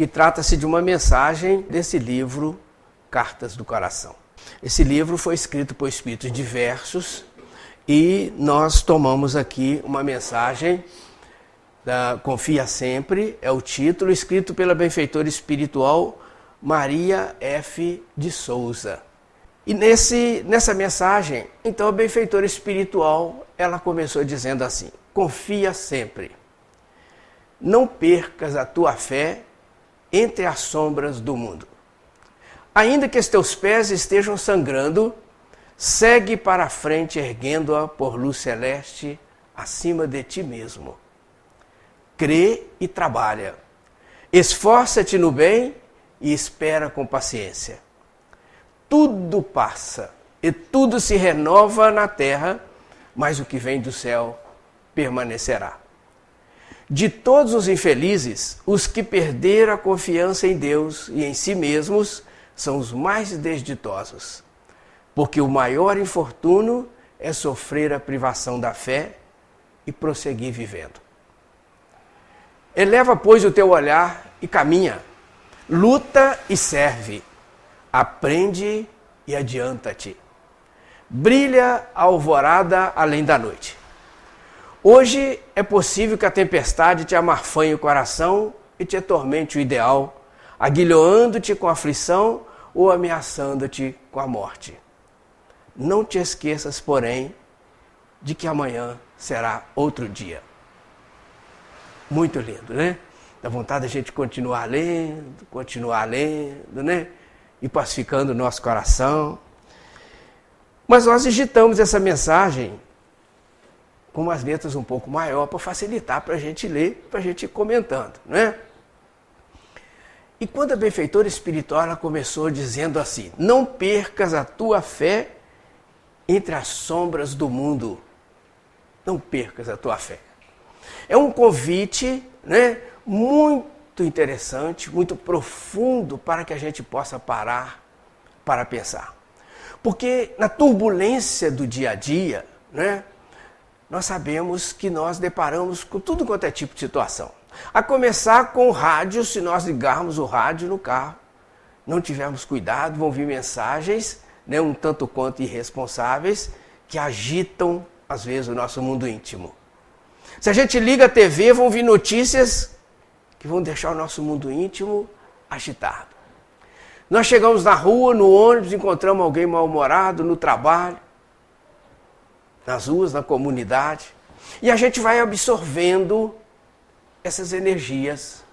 que trata-se de uma mensagem desse livro, Cartas do Coração. Esse livro foi escrito por espíritos diversos e nós tomamos aqui uma mensagem da Confia Sempre, é o título, escrito pela benfeitora espiritual Maria F. de Souza. E nessa mensagem, então a benfeitora espiritual, ela começou dizendo assim: confia sempre, não percas a tua fé entre as sombras do mundo. Ainda que os teus pés estejam sangrando, segue para a frente erguendo-a por luz celeste acima de ti mesmo. Crê e trabalha, esforça-te no bem e espera com paciência. Tudo passa e tudo se renova na terra, mas o que vem do céu permanecerá. De todos os infelizes, os que perderam a confiança em Deus e em si mesmos são os mais desditosos, porque o maior infortúnio é sofrer a privação da fé e prosseguir vivendo. Eleva, pois, o teu olhar e caminha, luta e serve, aprende e adianta-te. Brilha a alvorada além da noite. Hoje é possível que a tempestade te amarfanhe o coração e te atormente o ideal, aguilhoando-te com a aflição ou ameaçando-te com a morte. Não te esqueças, porém, de que amanhã será outro dia. Muito lindo, né? Dá vontade da gente continuar lendo, né? E pacificando o nosso coração. Mas nós digitamos essa mensagem com umas letras um pouco maior para facilitar para a gente ler, para a gente ir comentando, né? E quando a benfeitora espiritual ela começou dizendo assim: não percas a tua fé entre as sombras do mundo. Não percas a tua fé. É um convite, né, muito interessante, muito profundo para que a gente possa parar para pensar. Porque na turbulência do dia a dia, né, nós sabemos que nós deparamos com tudo quanto é tipo de situação. A começar com o rádio, se nós ligarmos o rádio no carro, não tivermos cuidado, vão vir mensagens, né, um tanto quanto irresponsáveis, que agitam, às vezes, o nosso mundo íntimo. Se a gente liga a TV, vão vir notícias que vão deixar o nosso mundo íntimo agitado. Nós chegamos na rua, no ônibus, encontramos alguém mal-humorado, no trabalho, nas ruas, na comunidade, e a gente vai absorvendo essas energias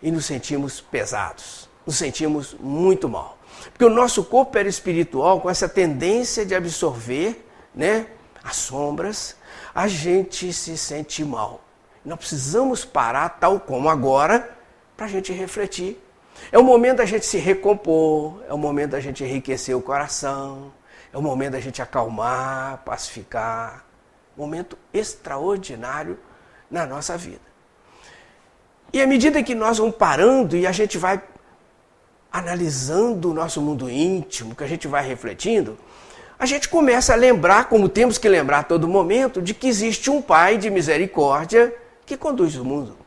e nos sentimos pesados, nos sentimos muito mal. Porque o nosso corpo perispiritual, com essa tendência de absorver, né, as sombras, a gente se sente mal. Nós precisamos parar, tal como agora, para a gente refletir. É o momento da gente se recompor, é o momento da gente enriquecer o coração, é o momento da gente acalmar, pacificar. Momento extraordinário na nossa vida. E à medida que nós vamos parando e a gente vai analisando o nosso mundo íntimo, que a gente vai refletindo, a gente começa a lembrar, como temos que lembrar a todo momento, de que existe um Pai de misericórdia que conduz o mundo.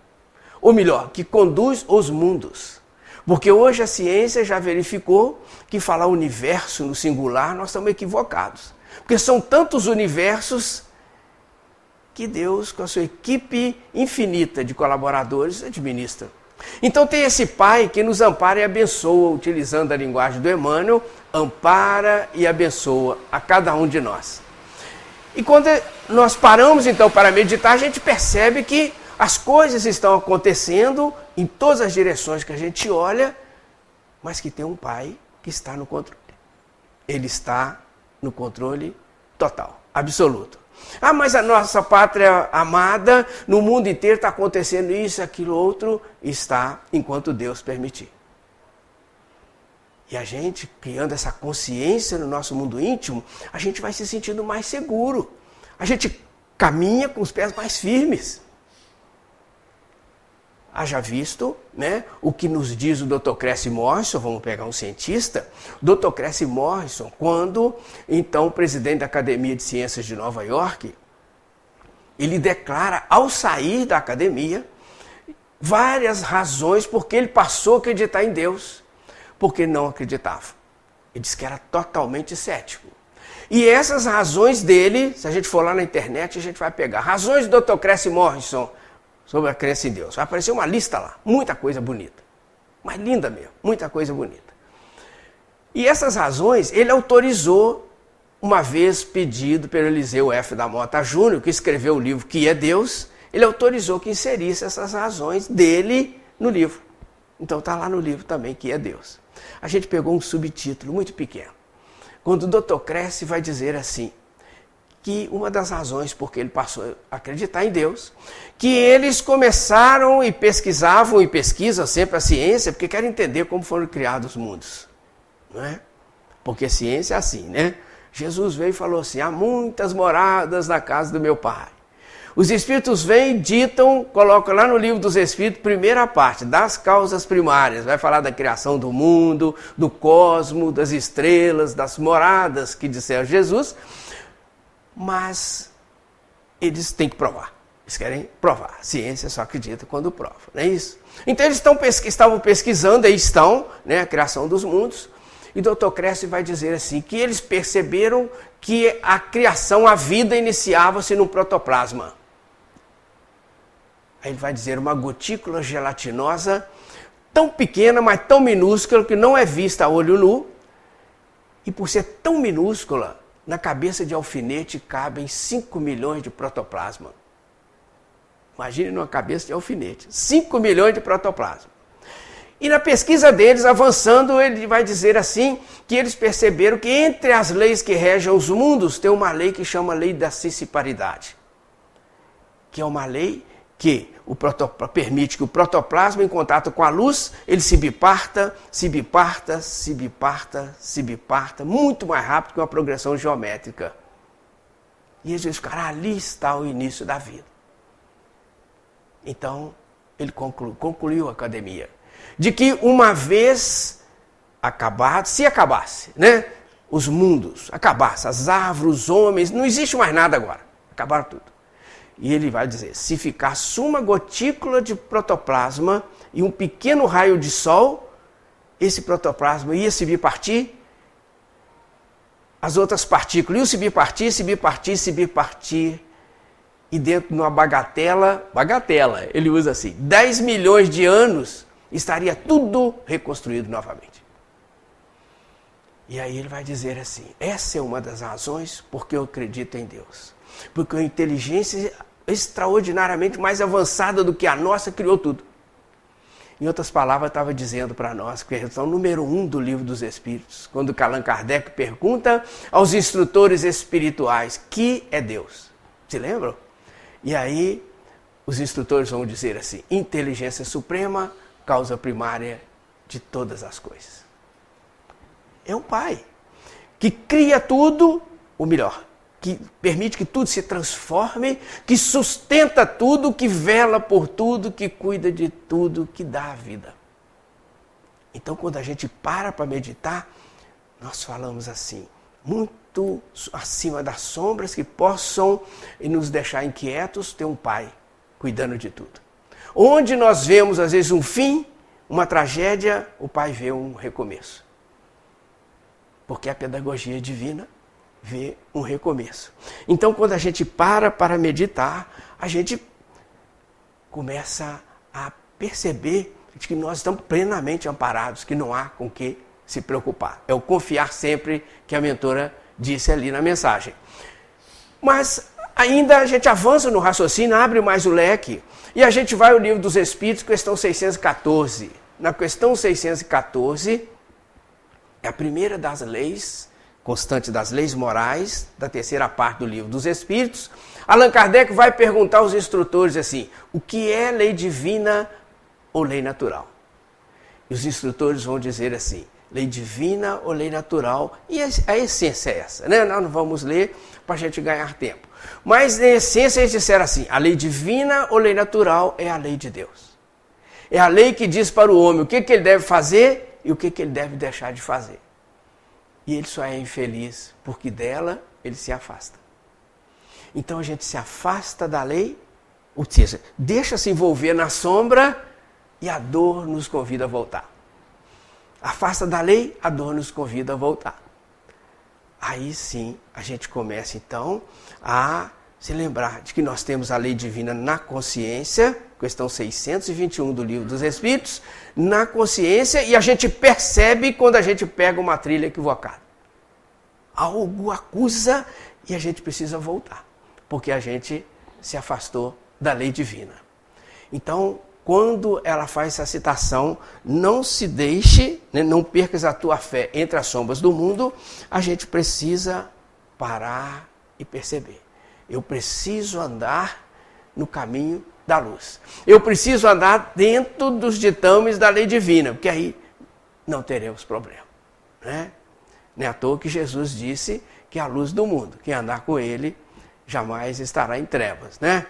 Ou melhor, que conduz os mundos. Porque hoje a ciência já verificou que falar universo no singular nós estamos equivocados. Porque são tantos universos que Deus, com a sua equipe infinita de colaboradores, administra. Então tem esse Pai que nos ampara e abençoa, utilizando a linguagem do Emmanuel, ampara e abençoa a cada um de nós. E quando nós paramos então para meditar, a gente percebe que as coisas estão acontecendo em todas as direções que a gente olha, mas que tem um Pai que está no controle. Ele está no controle total, absoluto. Ah, mas a nossa pátria amada, no mundo inteiro está acontecendo isso, aquilo, outro, está enquanto Deus permitir. E a gente, criando essa consciência no nosso mundo íntimo, a gente vai se sentindo mais seguro. A gente caminha com os pés mais firmes. Haja visto, né, o que nos diz o Dr. Cressy Morrison, vamos pegar um cientista, Dr. Cressy Morrison, quando, então, o presidente da Academia de Ciências de Nova York, ele declara, ao sair da academia, várias razões porque ele passou a acreditar em Deus, porque não acreditava. Ele disse que era totalmente cético. E essas razões dele, se a gente for lá na internet, a gente vai pegar. Razões do Dr. Cressy Morrison sobre a crença em Deus. Vai aparecer uma lista lá, muita coisa bonita. Mas linda mesmo, muita coisa bonita. E essas razões ele autorizou, uma vez pedido pelo Eliseu F. da Mota Júnior, que escreveu o livro Que é Deus, ele autorizou que inserisse essas razões dele no livro. Então está lá no livro também, Que é Deus. A gente pegou um subtítulo muito pequeno. Quando o Dr. Cressy vai dizer assim, que uma das razões porque ele passou a acreditar em Deus, que eles começaram e pesquisavam e pesquisam sempre a ciência, porque querem entender como foram criados os mundos. Não é? Porque ciência é assim, né? Jesus veio e falou assim, há muitas moradas na casa do meu Pai. Os Espíritos vêm, ditam, colocam lá no livro dos Espíritos, primeira parte, das causas primárias. Vai falar da criação do mundo, do cosmos, das estrelas, das moradas que disseram Jesus. Mas eles têm que provar. Eles querem provar. A ciência só acredita quando prova, não é isso? Então eles estavam pesquisando, aí estão, né, a criação dos mundos. E o Dr. Cressy vai dizer assim, que eles perceberam que a criação, a vida iniciava-se no protoplasma. Aí ele vai dizer uma gotícula gelatinosa, tão pequena, mas tão minúscula, que não é vista a olho nu. E por ser tão minúscula, na cabeça de alfinete cabem 5 milhões de protoplasma. Imagine numa cabeça de alfinete, 5 milhões de protoplasma. E na pesquisa deles, avançando, ele vai dizer assim, que eles perceberam que entre as leis que regem os mundos, tem uma lei que chama lei da cisparidade. Que é uma lei que permite que o protoplasma, em contato com a luz, ele se biparta, muito mais rápido que uma progressão geométrica. E eles dizem, cara, ali está o início da vida. Então, ele concluiu a academia. De que uma vez acabado, se acabasse, né, os mundos, acabasse, as árvores, os homens, não existe mais nada agora. Acabaram tudo. E ele vai dizer, se ficasse uma gotícula de protoplasma e um pequeno raio de sol, esse protoplasma ia se bipartir, as outras partículas iam se bipartir, e dentro de uma bagatela, ele usa assim, 10 milhões de anos, estaria tudo reconstruído novamente. E aí ele vai dizer assim, essa é uma das razões porque eu acredito em Deus. Porque a inteligência extraordinariamente mais avançada do que a nossa criou tudo. Em outras palavras, estava dizendo para nós, que é a questão número 1 do Livro dos Espíritos, quando Allan Kardec pergunta aos instrutores espirituais, que é Deus? Se lembram? E aí, os instrutores vão dizer assim, inteligência suprema, causa primária de todas as coisas. É um Pai que cria tudo, ou melhor, que permite que tudo se transforme, que sustenta tudo, que vela por tudo, que cuida de tudo, que dá a vida. Então, quando a gente para meditar, nós falamos assim, muito acima das sombras que possam nos deixar inquietos, tem um Pai cuidando de tudo. Onde nós vemos, às vezes, um fim, uma tragédia, o Pai vê um recomeço. Porque a pedagogia divina vê um recomeço. Então, quando a gente para meditar, a gente começa a perceber que nós estamos plenamente amparados, que não há com que se preocupar. É o confiar sempre que a mentora disse ali na mensagem. Mas ainda a gente avança no raciocínio, abre mais o leque, e a gente vai ao Livro dos Espíritos, questão 614. Na questão 614, é a primeira das leis, constante das leis morais, da terceira parte do Livro dos Espíritos. Allan Kardec vai perguntar aos instrutores assim, o que é lei divina ou lei natural? E os instrutores vão dizer assim, lei divina ou lei natural? E a essência é essa, né? Nós não vamos ler para a gente ganhar tempo. Mas, na essência, eles disseram assim, a lei divina ou lei natural é a lei de Deus. É a lei que diz para o homem o que ele deve fazer e o que ele deve deixar de fazer. E ele só é infeliz porque dela ele se afasta. Então a gente se afasta da lei Ou seja, deixa-se envolver na sombra e a dor nos convida a voltar. Afasta da lei, a dor nos convida a voltar. Aí sim, a gente começa então a se lembrar de que nós temos a lei divina na consciência, questão 621 do Livro dos Espíritos, na consciência, e a gente percebe quando a gente pega uma trilha equivocada. Algo acusa e a gente precisa voltar, porque a gente se afastou da lei divina. Então, quando ela faz essa citação, não se deixe, né, não percas a tua fé entre as sombras do mundo, a gente precisa parar e perceber. Eu preciso andar no caminho da luz. Eu preciso andar dentro dos ditames da lei divina, porque aí não teremos problema. Né? Não é à toa que Jesus disse que é a luz do mundo. Quem andar com ele jamais estará em trevas. Né?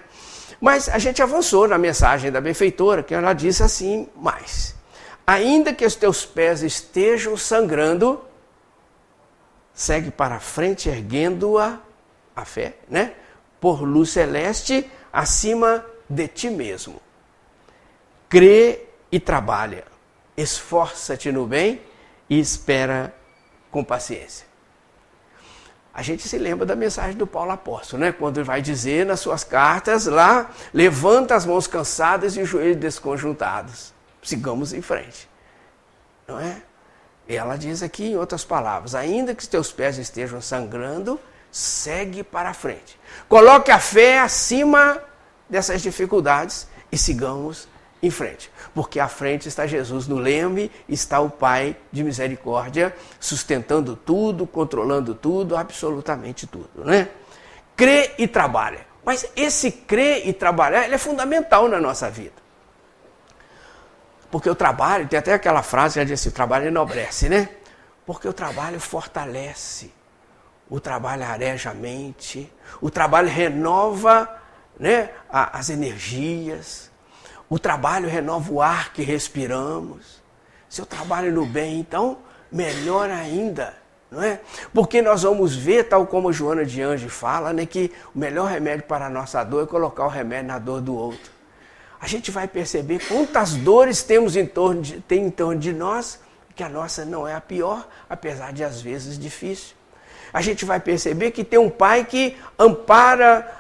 Mas a gente avançou na mensagem da benfeitora, que ela disse assim, mais. Ainda que os teus pés estejam sangrando, segue para frente erguendo-a, a fé, né? Por luz celeste acima de ti mesmo. Crê e trabalha, esforça-te no bem e espera com paciência. A gente se lembra da mensagem do Paulo Apóstolo, né? Quando ele vai dizer nas suas cartas lá, levanta as mãos cansadas e os joelhos desconjuntados. Sigamos em frente. Não é? E ela diz aqui em outras palavras, ainda que os teus pés estejam sangrando, segue para a frente. Coloque a fé acima dessas dificuldades e sigamos em frente. Porque à frente está Jesus no leme, está o Pai de misericórdia, sustentando tudo, controlando tudo, absolutamente tudo. Né? Crê e trabalha. Mas esse crer e trabalhar ele é fundamental na nossa vida. Porque o trabalho, tem até aquela frase que já diz assim, o trabalho enobrece, né? Porque o trabalho fortalece. O trabalho areja a mente, o trabalho renova, né, as energias, o trabalho renova o ar que respiramos. Se eu trabalho no bem, então, melhor ainda, não é? Porque nós vamos ver, tal como Joana de Anjos fala, né, que o melhor remédio para a nossa dor é colocar o remédio na dor do outro. A gente vai perceber quantas dores tem em torno de nós, que a nossa não é a pior, apesar de às vezes difícil. A gente vai perceber que tem um pai que ampara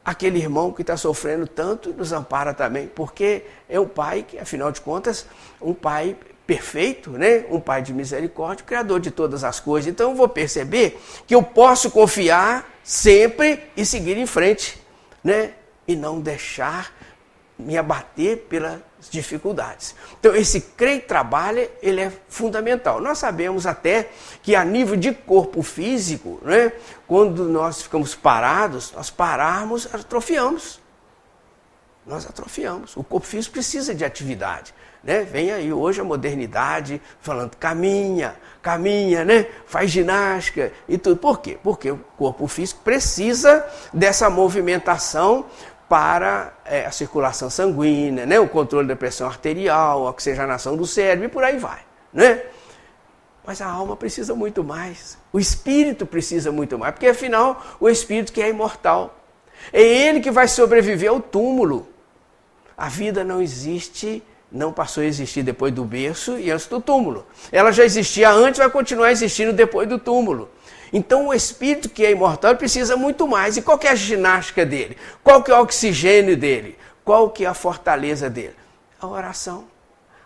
aquele irmão que está sofrendo tanto, nos ampara também, porque é um pai que, afinal de contas, um pai perfeito, né? Um pai de misericórdia, criador de todas as coisas. Então eu vou perceber que eu posso confiar sempre e seguir em frente, né? E não deixar me abater pelas dificuldades. Então esse crer e trabalha, ele é fundamental. Nós sabemos até que a nível de corpo físico, né, quando nós ficamos parados, nós pararmos, atrofiamos. Nós atrofiamos. O corpo físico precisa de atividade. Né? Vem aí hoje a modernidade falando caminha, né? Faz ginástica e tudo. Por quê? Porque o corpo físico precisa dessa movimentação para a circulação sanguínea, né? O controle da pressão arterial, a oxigenação do cérebro e por aí vai. Né? Mas a alma precisa muito mais. O espírito precisa muito mais, porque afinal o espírito que é imortal. É ele que vai sobreviver ao túmulo. A vida não existe, não passou a existir depois do berço e antes do túmulo. Ela já existia antes, vai continuar existindo depois do túmulo. Então o espírito que é imortal precisa muito mais. E qual que é a ginástica dele? Qual que é o oxigênio dele? Qual que é a fortaleza dele? A oração,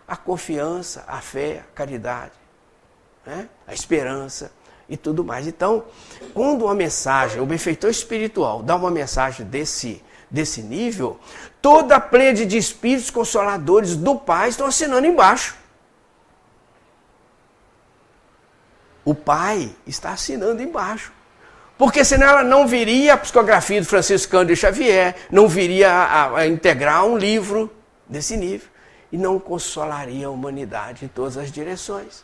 a confiança, a fé, a caridade, né? A esperança e tudo mais. Então, quando uma mensagem, o benfeitor espiritual dá uma mensagem desse nível, toda a plede de espíritos consoladores do Pai estão assinando embaixo. O Pai está assinando embaixo. Porque senão ela não viria a psicografia do Francisco Cândido Xavier, não viria a integrar um livro desse nível e não consolaria a humanidade em todas as direções.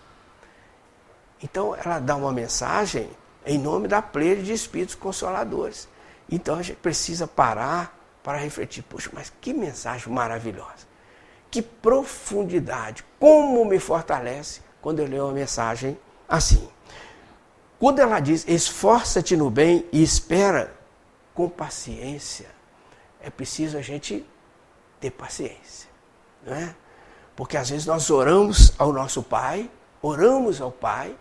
Então ela dá uma mensagem em nome da plede de espíritos consoladores. Então a gente precisa parar para refletir, poxa, mas que mensagem maravilhosa, que profundidade, como me fortalece quando eu leio uma mensagem assim. Quando ela diz, esforça-te no bem e espera com paciência, é preciso a gente ter paciência, não é? Porque às vezes nós oramos ao nosso Pai, oramos ao Pai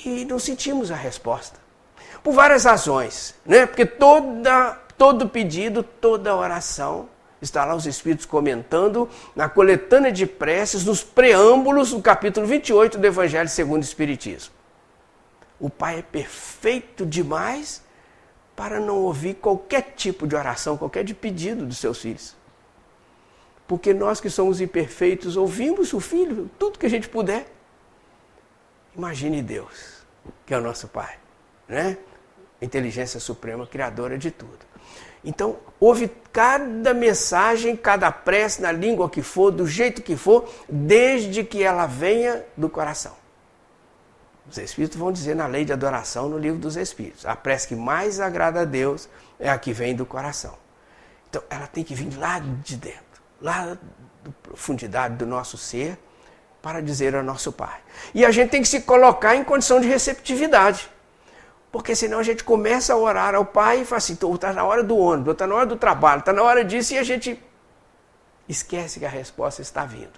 e não sentimos a resposta. Por várias razões, né? Porque todo pedido, toda oração, está lá os Espíritos comentando na coletânea de preces, nos preâmbulos do capítulo 28 do Evangelho segundo o Espiritismo. O Pai é perfeito demais para não ouvir qualquer tipo de oração, qualquer de pedido dos seus filhos. Porque nós que somos imperfeitos ouvimos o Filho, tudo que a gente puder. Imagine Deus, que é o nosso Pai, né? Inteligência suprema, criadora de tudo. Então, ouve cada mensagem, cada prece, na língua que for, do jeito que for, desde que ela venha do coração. Os Espíritos vão dizer na lei de adoração, no livro dos Espíritos, a prece que mais agrada a Deus é a que vem do coração. Então, ela tem que vir lá de dentro, lá da profundidade do nosso ser, para dizer ao nosso Pai. E a gente tem que se colocar em condição de receptividade. Porque senão a gente começa a orar ao Pai e fala assim, está na hora do ônibus, está na hora do trabalho, está na hora disso, e a gente esquece que a resposta está vindo.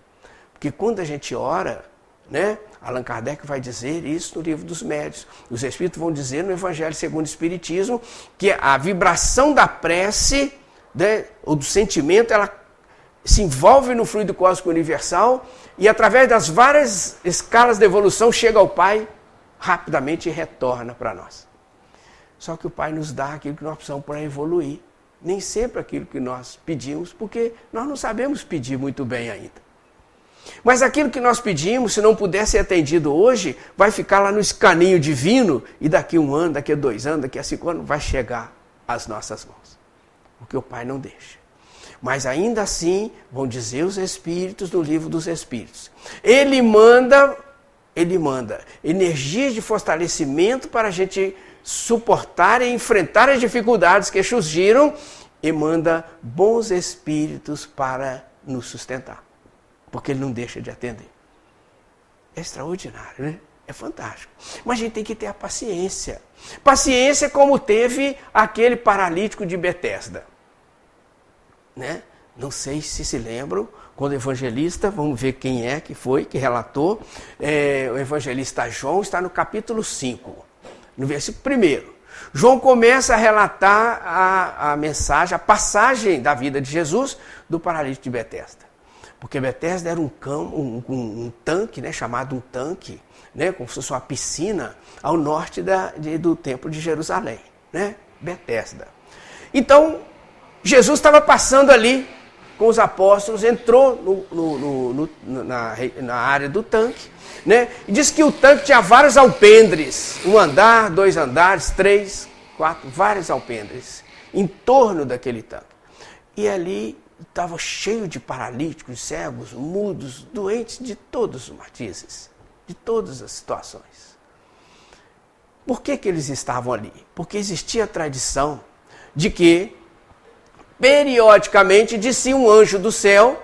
Porque quando a gente ora, né, Allan Kardec vai dizer isso no livro dos Médiuns, os Espíritos vão dizer no Evangelho segundo o Espiritismo, que a vibração da prece, né, ou do sentimento, ela se envolve no fluido cósmico universal e através das várias escalas de evolução chega ao Pai rapidamente e retorna para nós. Só que o Pai nos dá aquilo que nós precisamos para evoluir. Nem sempre aquilo que nós pedimos, porque nós não sabemos pedir muito bem ainda. Mas aquilo que nós pedimos, se não puder ser atendido hoje, vai ficar lá no escaninho divino e daqui a 1 ano, daqui a 2 anos, daqui a 5 anos, vai chegar às nossas mãos. Porque o Pai não deixa. Mas ainda assim, vão dizer os Espíritos no livro dos Espíritos. Ele manda energias de fortalecimento para a gente suportar e enfrentar as dificuldades que surgiram e manda bons espíritos para nos sustentar. Porque ele não deixa de atender. É extraordinário, né? É fantástico. Mas a gente tem que ter a paciência. Paciência como teve aquele paralítico de Betesda. Né? Não sei se lembram, quando o evangelista, vamos ver quem é que foi, que relatou, o evangelista João está no capítulo 5, no versículo 1. João começa a relatar a mensagem, a passagem da vida de Jesus do paralítico de Betesda. Porque Betesda era um tanque, né, chamado um tanque, né, como se fosse uma piscina, ao norte do templo de Jerusalém, né, Betesda. Então, Jesus estava passando ali com os apóstolos, entrou na área do tanque, né? E disse que o tanque tinha vários alpendres, 1 andar, 2 andares, 3, 4, vários alpendres em torno daquele tanque. E ali estava cheio de paralíticos, cegos, mudos, doentes de todos os matizes, de todas as situações. Por que eles estavam ali? Porque existia a tradição de que periodicamente descia um anjo do céu,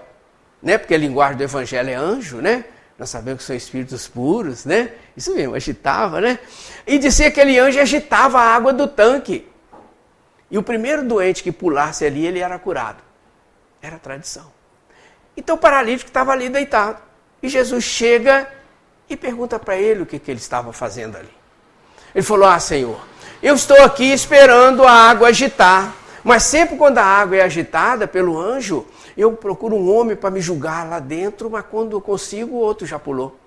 né? Porque a linguagem do evangelho é anjo, né? Nós sabemos que são espíritos puros, né? Isso mesmo, agitava, né? E descia aquele anjo e agitava a água do tanque. E o primeiro doente que pulasse ali, ele era curado. Era a tradição. Então o paralítico estava ali deitado. E Jesus chega e pergunta para ele o que ele estava fazendo ali. Ele falou, Senhor, eu estou aqui esperando a água agitar. Mas sempre quando a água é agitada pelo anjo, eu procuro um homem para me julgar lá dentro, mas quando eu consigo, o outro já pulou.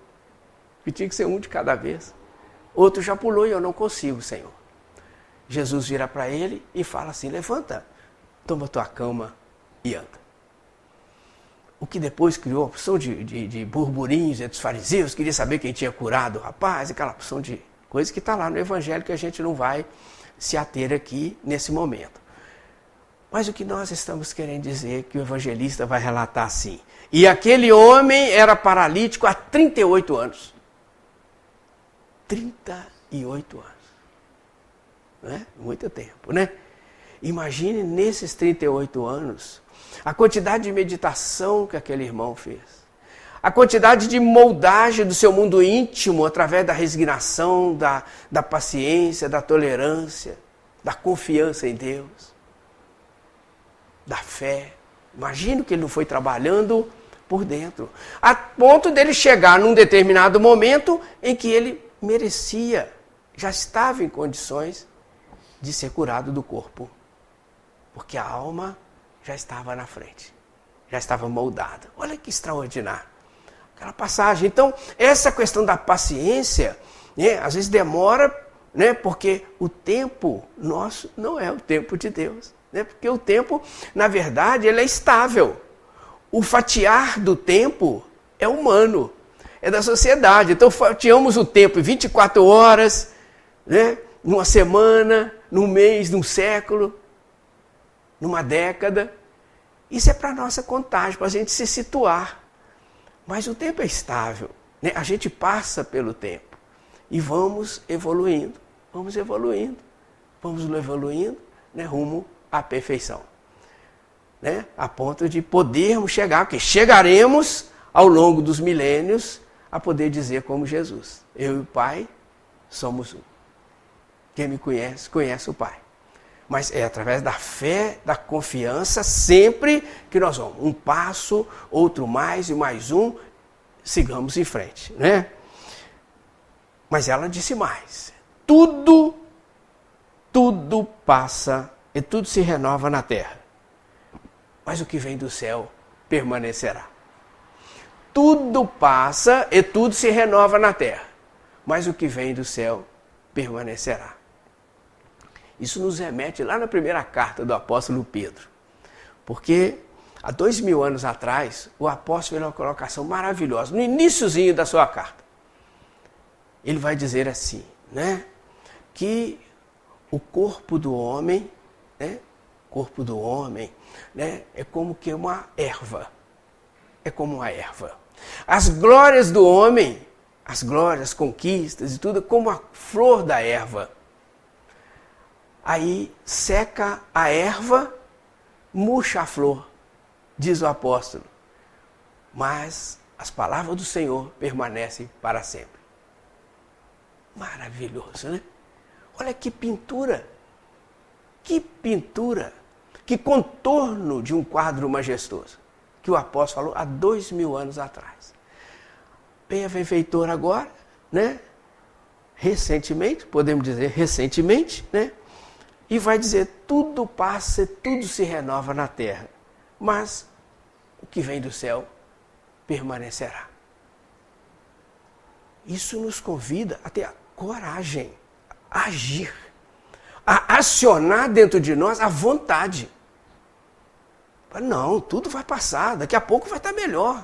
E tinha que ser um de cada vez. Outro já pulou e eu não consigo, Senhor. Jesus vira para ele e fala assim, levanta, toma tua cama e anda. O que depois criou a opção de burburinhos entre os fariseus, queria saber quem tinha curado o rapaz, aquela opção de coisa que está lá no Evangelho que a gente não vai se ater aqui nesse momento. Mas o que nós estamos querendo dizer é que o evangelista vai relatar assim. E aquele homem era paralítico há 38 anos. 38 anos. Não é? Muito tempo, né? Imagine nesses 38 anos a quantidade de meditação que aquele irmão fez. A quantidade de moldagem do seu mundo íntimo através da resignação, da paciência, da tolerância, da confiança em Deus. da fé. Imagino que ele não foi trabalhando por dentro, a ponto dele chegar num determinado momento em que ele merecia, já estava em condições de ser curado do corpo, porque a alma já estava na frente, já estava moldada. Olha que extraordinário aquela passagem. Então, essa questão da paciência, né, às vezes demora, né, porque o tempo nosso não é o tempo de Deus, né, porque o tempo, na verdade, ele é estável. O fatiar do tempo é humano, é da sociedade. Então, fatiamos o tempo em 24 horas, né, numa semana, num mês, num século, numa década. Isso é para a nossa contagem, para a gente se situar. Mas o tempo é estável, né? A gente passa pelo tempo e vamos evoluindo, vamos evoluindo, né, rumo à perfeição. Né? A ponto de podermos chegar, porque chegaremos ao longo dos milênios a poder dizer como Jesus: eu e o Pai somos um. Quem me conhece, conhece o Pai. Mas é através da fé, da confiança, sempre que nós vamos. Um passo, outro mais e mais um, sigamos em frente. Né? Mas ela disse mais. Tudo passa e tudo se renova na terra. Mas o que vem do céu permanecerá. Tudo passa e tudo se renova na terra. Mas o que vem do céu permanecerá. Isso nos remete lá na primeira carta do apóstolo Pedro. Porque há 2000 anos atrás, o apóstolo fez uma colocação maravilhosa, no iniciozinho da sua carta. Ele vai dizer assim, né, que o corpo do homem, né, é como que uma erva. É como uma erva. As glórias do homem, as glórias, as conquistas e tudo, como a flor da erva. Aí seca a erva, murcha a flor, diz o apóstolo. Mas as palavras do Senhor permanecem para sempre. Maravilhoso, né? Olha que pintura, que contorno de um quadro majestoso, que o apóstolo falou há 2000 anos atrás. Bem, a benfeitora agora, né? Recentemente, podemos dizer recentemente, né? E vai dizer, tudo passa e tudo se renova na terra, mas o que vem do céu permanecerá. Isso nos convida a ter a coragem, a agir, a acionar dentro de nós a vontade. Não, tudo vai passar, daqui a pouco vai estar melhor.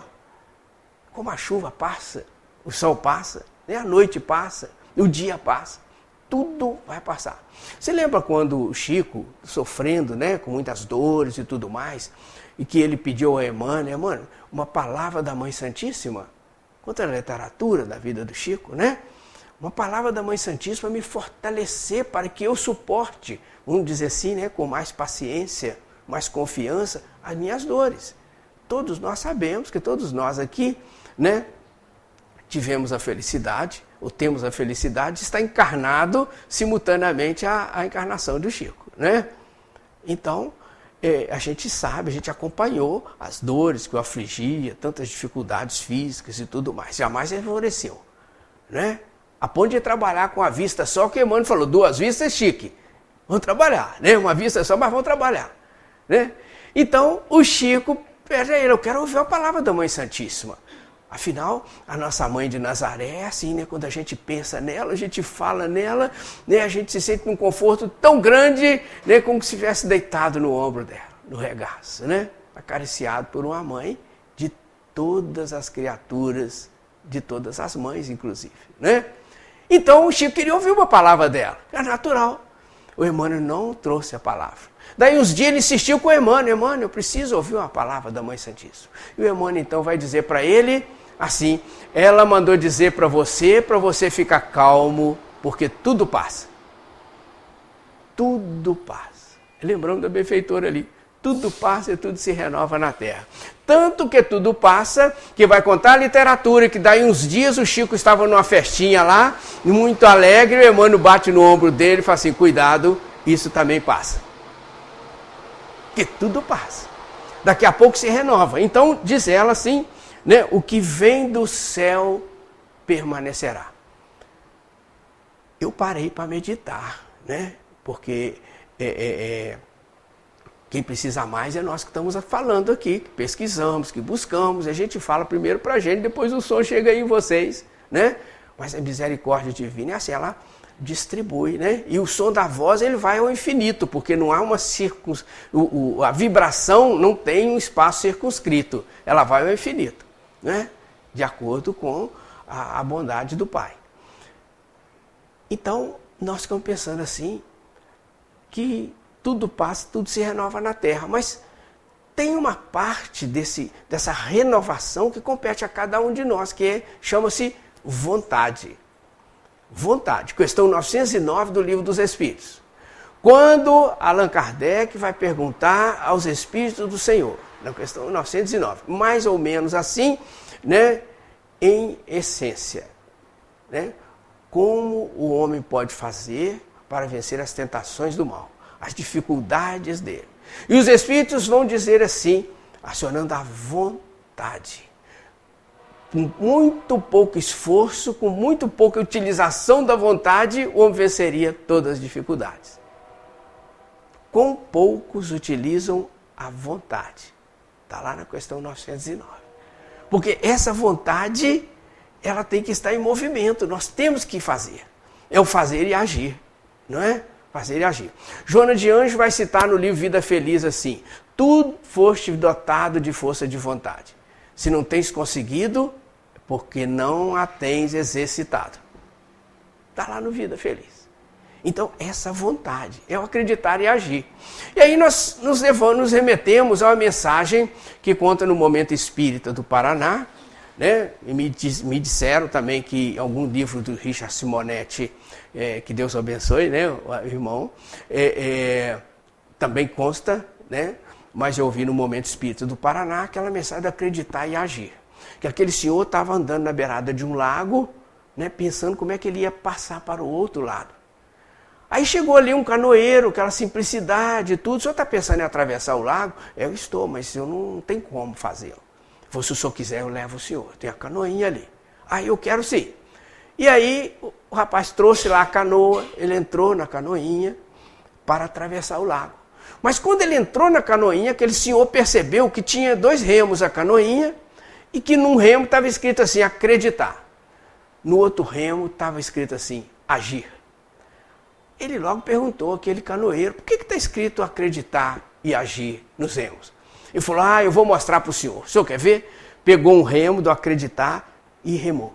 Como a chuva passa, o sol passa, né? A noite passa, o dia passa. Tudo vai passar. Você lembra quando o Chico, sofrendo, né, com muitas dores e tudo mais, e que ele pediu a Emmanuel, uma palavra da Mãe Santíssima, contra a literatura da vida do Chico, né? Uma palavra da Mãe Santíssima me fortalecer para que eu suporte, vamos dizer assim, né, com mais paciência, mais confiança, as minhas dores. Todos nós sabemos que todos nós aqui, né, tivemos a felicidade, ou temos a felicidade de estar encarnado simultaneamente à encarnação do Chico, né? Então, a gente sabe, a gente acompanhou as dores que o afligia, tantas dificuldades físicas e tudo mais. Jamais enfureceu, né? A ponto de trabalhar com a vista só, que o Emmanuel falou, 2 vistas é chique. Vamos trabalhar, né? Uma vista só, mas vamos trabalhar, né? Então, o Chico pede a ele, eu quero ouvir a palavra da Mãe Santíssima. Afinal, a nossa mãe de Nazaré é assim, né? Quando a gente pensa nela, a gente fala nela, né? A gente se sente num conforto tão grande, né? Como se estivesse deitado no ombro dela, no regaço, né? Acariciado por uma mãe de todas as criaturas, de todas as mães, inclusive, né? Então, o Chico queria ouvir uma palavra dela, é natural. O Emmanuel não trouxe a palavra. Daí uns dias ele insistiu com o Emmanuel, eu preciso ouvir uma palavra da Mãe Santíssima. E o Emmanuel então vai dizer para ele, assim, ela mandou dizer para você ficar calmo, porque tudo passa. Tudo passa. Lembrando da benfeitora ali, tudo passa e tudo se renova na terra. Tanto que tudo passa, que vai contar a literatura, que daí uns dias o Chico estava numa festinha lá, muito alegre, o Emmanuel bate no ombro dele e fala assim, cuidado, isso também passa. que tudo passa. Daqui a pouco se renova. Então, diz ela assim, né, o que vem do céu permanecerá. Eu parei para meditar, né? Porque quem precisa mais é nós que estamos falando aqui, que pesquisamos, que buscamos, a gente fala primeiro para a gente, depois o som chega aí em vocês, né? Mas a misericórdia divina é assim, ela distribui, né? E o som da voz ele vai ao infinito, porque não há uma a vibração não tem um espaço circunscrito, ela vai ao infinito, né? De acordo com a bondade do Pai. Então, nós ficamos pensando assim, que tudo passa, tudo se renova na Terra, mas tem uma parte dessa renovação que compete a cada um de nós, que chama-se vontade. Vontade, questão 909 do Livro dos Espíritos. Quando Allan Kardec vai perguntar aos Espíritos do Senhor, na questão 909, mais ou menos assim, né, em essência, né, como o homem pode fazer para vencer as tentações do mal, as dificuldades dele. E os Espíritos vão dizer assim, acionando a vontade. Com muito pouco esforço, com muito pouca utilização da vontade, o homem venceria todas as dificuldades. Quão poucos utilizam a vontade? Está lá na questão 909. Porque essa vontade, ela tem que estar em movimento, nós temos que fazer. É o fazer e agir, não é? Fazer e agir. Joana de Anjos vai citar no livro Vida Feliz assim, tu foste dotado de força de vontade. Se não tens conseguido, porque não a tens exercitado. Está lá no Vida Feliz. Então, essa vontade é o acreditar e agir. E aí nós nos remetemos a uma mensagem que conta no Momento Espírita do Paraná, né? E me disseram também que algum livro do Richard Simonetti, que Deus abençoe, né, o irmão, também consta, né? Mas eu ouvi no Momento Espírita do Paraná aquela mensagem de acreditar e agir. Que aquele senhor estava andando na beirada de um lago, né, pensando como é que ele ia passar para o outro lado. Aí chegou ali um canoeiro, aquela simplicidade e tudo. O senhor está pensando em atravessar o lago? Eu estou, mas eu não tenho como fazê-lo. Se o senhor quiser, eu levo o senhor. Tem a canoinha ali. Aí eu quero sim. E aí o rapaz trouxe lá a canoa, ele entrou na canoinha para atravessar o lago. Mas quando ele entrou na canoinha, aquele senhor percebeu que tinha 2 remos a canoinha e que num remo estava escrito assim, acreditar. No outro remo estava escrito assim, agir. Ele logo perguntou àquele canoeiro, por que está escrito acreditar e agir nos remos? Ele falou, eu vou mostrar para o senhor quer ver? Pegou um remo do acreditar e remou.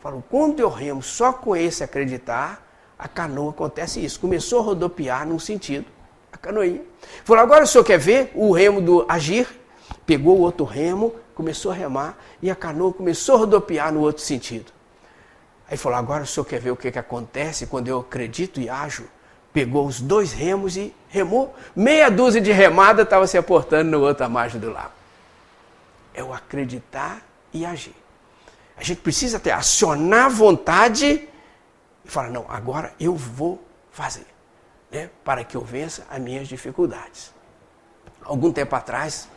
Falou, quando eu remo só com esse acreditar, a canoa acontece isso. Começou a rodopiar num sentido, a canoinha. Falou, agora o senhor quer ver o remo do agir? Pegou o outro remo, começou a remar e a canoa começou a rodopiar no outro sentido. Aí falou, agora o senhor quer ver o que acontece quando eu acredito e ajo? Pegou os 2 remos e remou. Meia dúzia de remada estava se aportando na outra margem do lago. É o acreditar e agir. A gente precisa acionar a vontade e falar, não, agora eu vou fazer, né, para que eu vença as minhas dificuldades. Algum tempo atrás,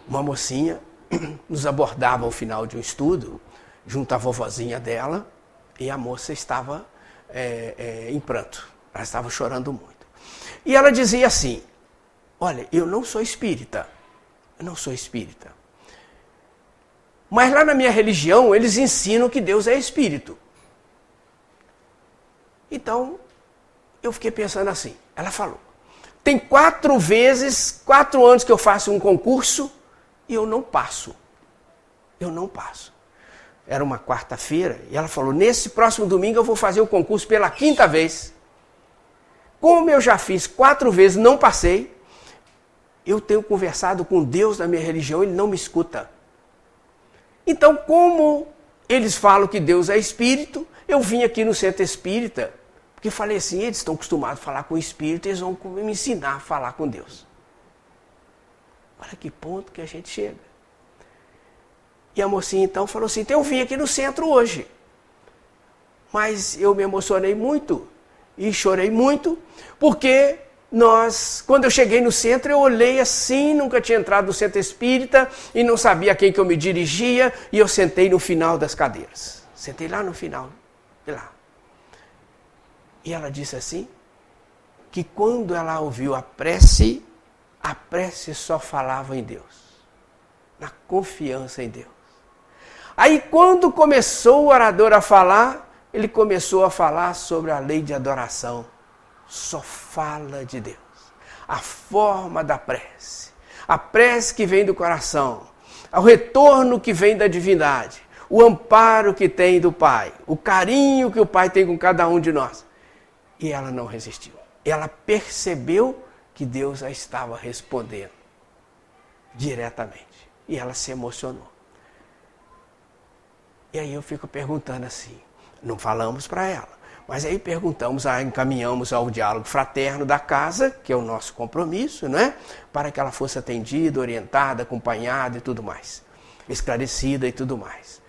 uma mocinha nos abordava ao final de um estudo, junto à vovozinha dela, e a moça estava em pranto, ela estava chorando muito. E ela dizia assim, olha, eu não sou espírita, mas lá na minha religião eles ensinam que Deus é espírito. Então, eu fiquei pensando assim, ela falou, tem 4 anos que eu faço um concurso e eu não passo. Era uma quarta-feira e ela falou, nesse próximo domingo eu vou fazer o concurso pela 5ª vez. Como eu já fiz 4 vezes, não passei, eu tenho conversado com Deus da minha religião, ele não me escuta. Então, como eles falam que Deus é espírito, eu vim aqui no centro espírita, porque falei assim, eles estão acostumados a falar com o espírito, eles vão me ensinar a falar com Deus. Olha que ponto que a gente chega. E a mocinha então falou assim, então eu vim aqui no centro hoje, mas eu me emocionei muito e chorei muito, porque quando eu cheguei no centro, eu olhei assim, nunca tinha entrado no centro espírita e não sabia a quem que eu me dirigia, e eu sentei no final das cadeiras. Sentei lá no final, de lá. E ela disse assim, que quando ela ouviu a prece só falava em Deus, na confiança em Deus. Aí quando começou o orador a falar, ele começou a falar sobre a lei de adoração. Só fala de Deus. A forma da prece. A prece que vem do coração. O retorno que vem da divindade. O amparo que tem do Pai. O carinho que o Pai tem com cada um de nós. E ela não resistiu. Ela percebeu que Deus a estava respondendo diretamente. E ela se emocionou. E aí eu fico perguntando assim. Não falamos para ela. Mas aí encaminhamos ao diálogo fraterno da casa, que é o nosso compromisso, não é? Para que ela fosse atendida, orientada, acompanhada e tudo mais. Esclarecida e tudo mais.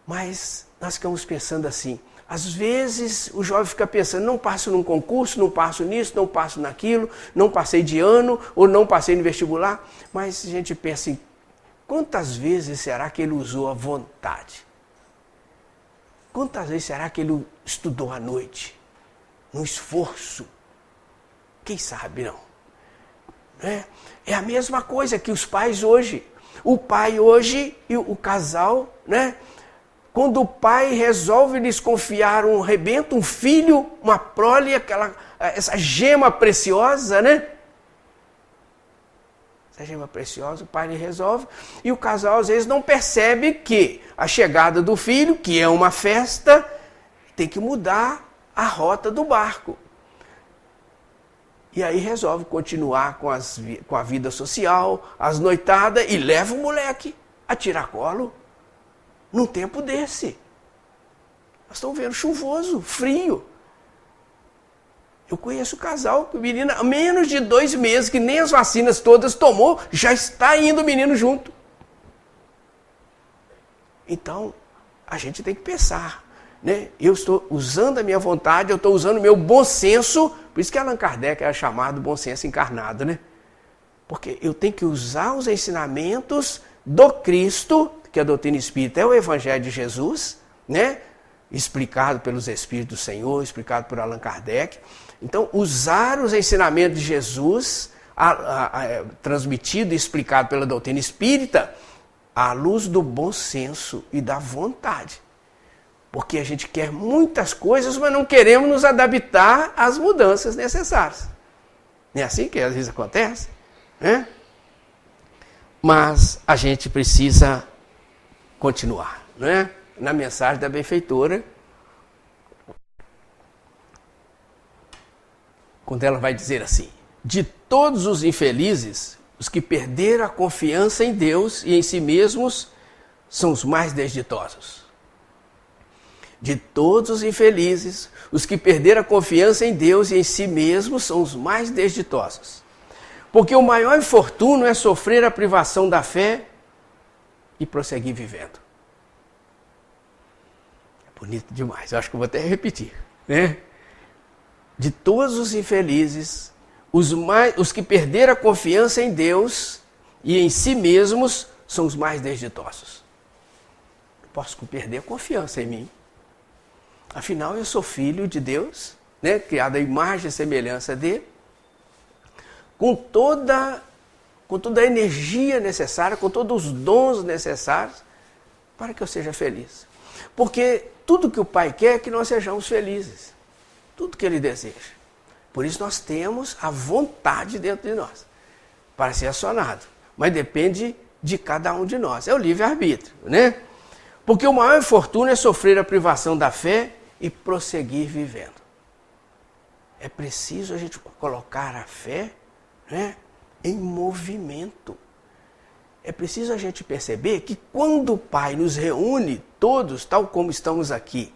Mas nós ficamos pensando assim, às vezes o jovem fica pensando, não passo num concurso, não passo nisso, não passo naquilo, não passei de ano ou não passei no vestibular. Mas a gente pensa em quantas vezes será que ele usou a vontade? Quantas vezes será que ele estudou à noite? No esforço? Quem sabe não? É a mesma coisa que os pais hoje. O pai hoje e o casal, né? Quando o pai resolve lhes confiar um rebento, um filho, uma prole, essa gema preciosa, né? Essa gema preciosa, o pai lhe resolve. E o casal às vezes não percebe que a chegada do filho, que é uma festa, tem que mudar a rota do barco. E aí resolve continuar com a vida social, as noitadas, e leva o moleque a tiracolo num tempo desse. Nós estamos vendo chuvoso, frio. Eu conheço um casal, que o menino, há menos de 2 meses, que nem as vacinas todas tomou, já está indo o menino junto. Então, a gente tem que pensar, né? Eu estou usando a minha vontade, eu estou usando o meu bom senso, por isso que Allan Kardec é chamado bom senso encarnado, né? Porque eu tenho que usar os ensinamentos do Cristo, que a doutrina espírita é o Evangelho de Jesus, né? Explicado pelos Espíritos do Senhor, explicado por Allan Kardec. Então, usar os ensinamentos de Jesus, transmitido e explicado pela doutrina espírita, à luz do bom senso e da vontade. Porque a gente quer muitas coisas, mas não queremos nos adaptar às mudanças necessárias. Não é assim que às vezes acontece? Né? Mas a gente precisa continuar. Não é? Na mensagem da benfeitora, quando ela vai dizer assim, de todos os infelizes, os que perderam a confiança em Deus e em si mesmos são os mais desditosos. De todos os infelizes, os que perderam a confiança em Deus e em si mesmos são os mais desditosos. Porque o maior infortúnio é sofrer a privação da fé e prosseguir vivendo. É bonito demais, eu acho que eu vou até repetir, né? De todos os infelizes, os que perderam a confiança em Deus e em si mesmos são os mais desditosos. Não posso perder a confiança em mim. Afinal, eu sou filho de Deus, né? Criado à imagem e semelhança dele, com toda a energia necessária, com todos os dons necessários para que eu seja feliz. Porque tudo que o Pai quer é que nós sejamos felizes. Tudo que Ele deseja. Por isso nós temos a vontade dentro de nós para ser acionado. Mas depende de cada um de nós. É o livre-arbítrio, né? Porque o maior infortúnio é sofrer a privação da fé e prosseguir vivendo. É preciso a gente colocar a fé, né, em movimento. É preciso a gente perceber que quando o Pai nos reúne todos, tal como estamos aqui,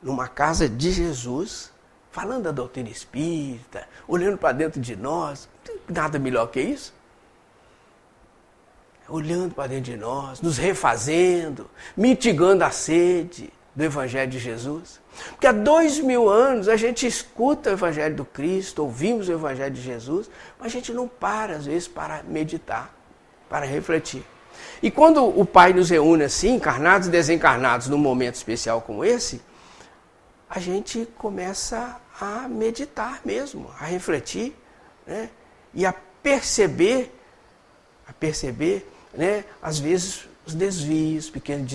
numa casa de Jesus, falando da doutrina espírita, olhando para dentro de nós, não tem nada melhor que isso. Olhando para dentro de nós, nos refazendo, mitigando a sede, do Evangelho de Jesus? Porque há 2000 anos a gente escuta o Evangelho do Cristo, ouvimos o Evangelho de Jesus, mas a gente não para, às vezes, para meditar, para refletir. E quando o Pai nos reúne assim, encarnados e desencarnados, num momento especial como esse, a gente começa a meditar mesmo, a refletir, né? E a perceber, né? Às vezes, os desvios, pequenos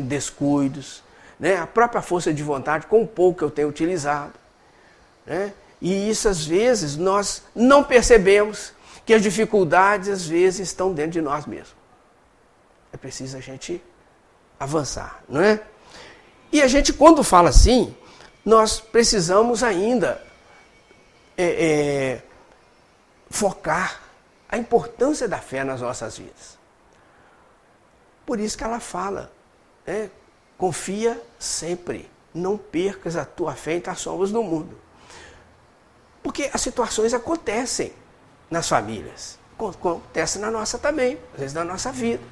descuidos, né? A própria força de vontade, com o pouco que eu tenho utilizado, né? E isso, às vezes, nós não percebemos que as dificuldades, às vezes, estão dentro de nós mesmos. É preciso a gente avançar, não é? E a gente, quando fala assim, nós precisamos ainda focar a importância da fé nas nossas vidas. Por isso que ela fala, né? Confia sempre, não percas a tua fé entre as sombras do mundo. Porque as situações acontecem nas famílias, acontecem na nossa também, às vezes na nossa vida.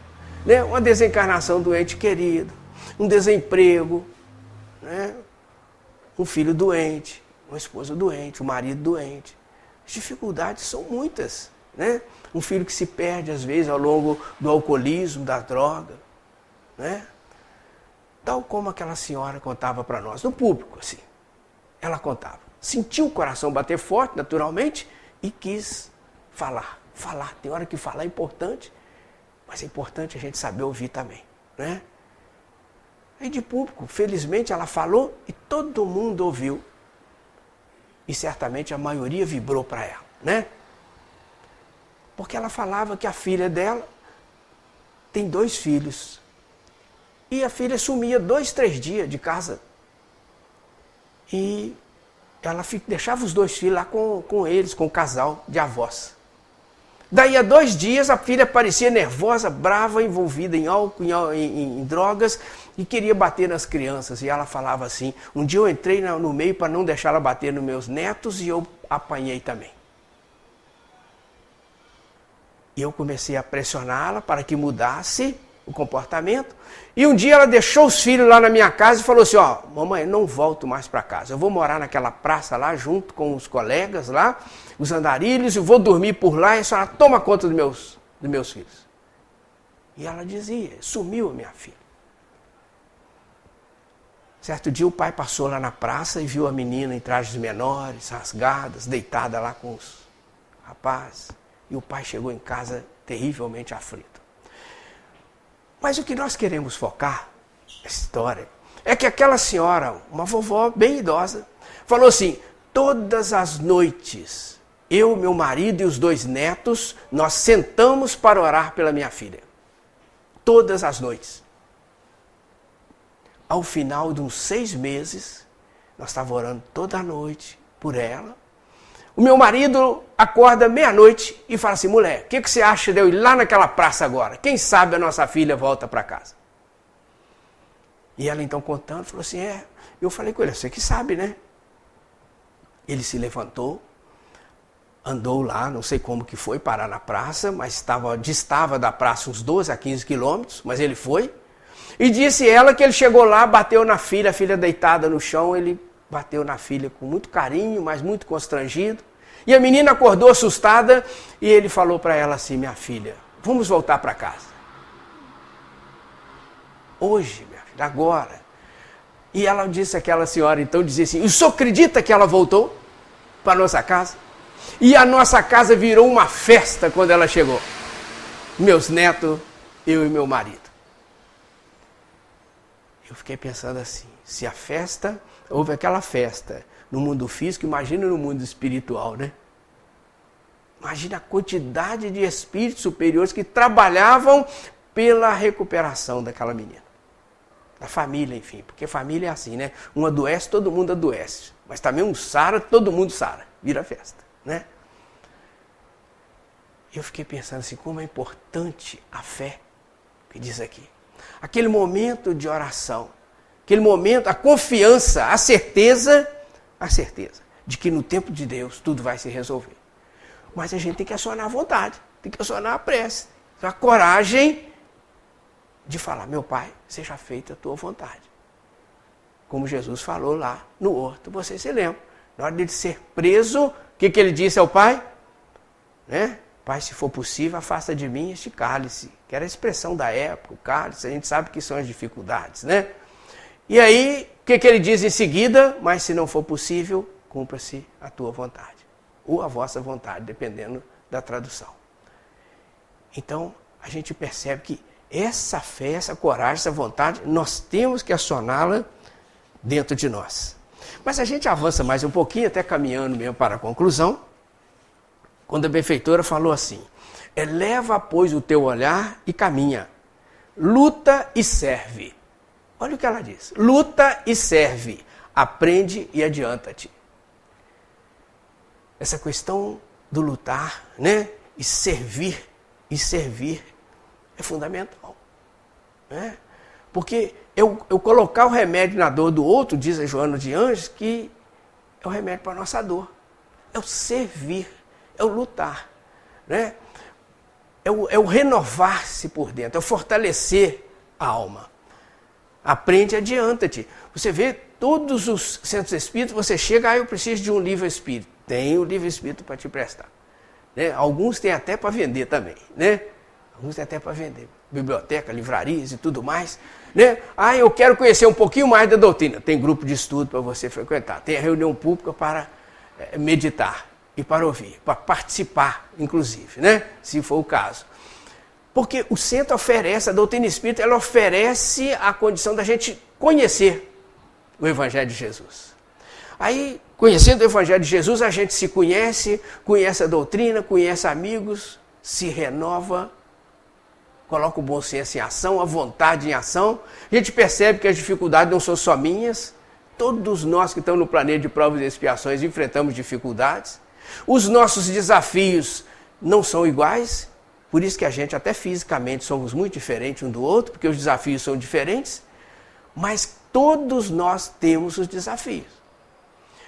Né? Uma desencarnação do ente querido, um desemprego, né? Um filho doente, uma esposa doente, um marido doente. As dificuldades são muitas, né? Um filho que se perde, às vezes, ao longo do alcoolismo, da droga, né? Tal como aquela senhora contava para nós, no público, assim. Ela contava. Sentiu o coração bater forte, naturalmente, e quis falar. Tem hora que falar é importante, mas é importante a gente saber ouvir também, né? Aí de público, felizmente ela falou e todo mundo ouviu. E certamente a maioria vibrou para ela, né? Porque ela falava que a filha dela tem 2 filhos. E a filha sumia 2, 3 dias de casa. E ela deixava os 2 filhos lá com eles, com o casal de avós. Daí a 2 dias a filha parecia nervosa, brava, envolvida em álcool, em drogas e queria bater nas crianças. E ela falava assim, um dia eu entrei no meio para não deixar ela bater nos meus netos e eu apanhei também. E eu comecei a pressioná-la para que mudasse o comportamento. E um dia ela deixou os filhos lá na minha casa e falou assim, ó, mamãe, não volto mais para casa. Eu vou morar naquela praça lá, junto com os colegas lá, os andarilhos, eu vou dormir por lá e a senhora toma conta dos meus filhos. E ela dizia, sumiu a minha filha. Certo dia o pai passou lá na praça e viu a menina em trajes menores, rasgadas, deitada lá com os rapazes. E o pai chegou em casa terrivelmente aflito. Mas o que nós queremos focar nessa história é que aquela senhora, uma vovó bem idosa, falou assim, todas as noites, eu, meu marido e os 2 netos, nós sentamos para orar pela minha filha. Todas as noites. Ao final de uns 6 meses, nós estávamos orando toda noite por ela. O meu marido acorda meia-noite e fala assim, mulher, o que você acha de eu ir lá naquela praça agora? Quem sabe a nossa filha volta para casa. E ela então contando, falou assim, eu falei com ele, você que sabe, né? Ele se levantou, andou lá, não sei como que foi, parar na praça, mas distava da praça uns 12 a 15 quilômetros, mas ele foi. E disse ela que ele chegou lá, bateu na filha, a filha deitada no chão, ele bateu na filha com muito carinho, mas muito constrangido. E a menina acordou assustada e ele falou para ela assim, minha filha, vamos voltar para casa. Hoje, minha filha, agora. E ela disse, aquela senhora então, dizia assim, o senhor acredita que ela voltou para a nossa casa? E a nossa casa virou uma festa quando ela chegou. Meus netos, eu e meu marido. Eu fiquei pensando assim, se a festa, houve aquela festa no mundo físico, imagina no mundo espiritual, né? Imagina a quantidade de espíritos superiores que trabalhavam pela recuperação daquela menina. Da família, enfim, porque família é assim, né? Um adoece, todo mundo adoece. Mas também um sara, todo mundo sara. Vira festa, né? Eu fiquei pensando assim, como é importante a fé, que diz aqui. Aquele momento de oração, aquele momento, a confiança, a certeza de que no tempo de Deus tudo vai se resolver. Mas a gente tem que acionar a vontade, tem que acionar a prece, a coragem de falar, meu Pai, seja feita a tua vontade. como Jesus falou lá no horto. Vocês se lembram? Na hora de ele ser preso, o que ele disse ao Pai? Né? Pai, se for possível, afasta de mim este cálice. Que era a expressão da época, o cálice. A gente sabe que são as dificuldades, né? E aí, o que ele diz em seguida? Mas se não for possível, cumpra-se a tua vontade. Ou a vossa vontade, dependendo da tradução. Então, a gente percebe que essa fé, essa coragem, essa vontade, nós temos que acioná-la dentro de nós. Mas a gente avança mais um pouquinho, até caminhando mesmo para a conclusão, quando a benfeitora falou assim: eleva, pois, o teu olhar e caminha, luta e serve. Olha o que ela diz: luta e serve, aprende e adianta-te. Essa questão do lutar, né, e servir é fundamental, né? Porque eu colocar o remédio na dor do outro, diz a Joana de Anjos, que é o remédio para a nossa dor. É o servir, é o lutar, né? É o renovar-se por dentro, é o fortalecer a alma. Aprende e adianta-te. Você vê todos os centros espíritas, você chega, eu preciso de um livro espírita. Tem o livro espírita para te prestar. Né? Alguns têm até para vender também, né? Alguns têm até para vender. Biblioteca, livrarias e tudo mais. Né? Eu quero conhecer um pouquinho mais da doutrina. Tem grupo de estudo para você frequentar. Tem a reunião pública para meditar e para ouvir, para participar, inclusive, né? Se for o caso. Porque o centro oferece, a doutrina espírita, ela oferece a condição da gente conhecer o Evangelho de Jesus. Aí, conhecendo o Evangelho de Jesus, a gente se conhece, conhece a doutrina, conhece amigos, se renova, coloca o bom senso em ação, a vontade em ação. A gente percebe que as dificuldades não são só minhas. Todos nós que estamos no planeta de provas e expiações enfrentamos dificuldades. Os nossos desafios não são iguais. Por isso que a gente, até fisicamente, somos muito diferentes um do outro, porque os desafios são diferentes. Mas todos nós temos os desafios.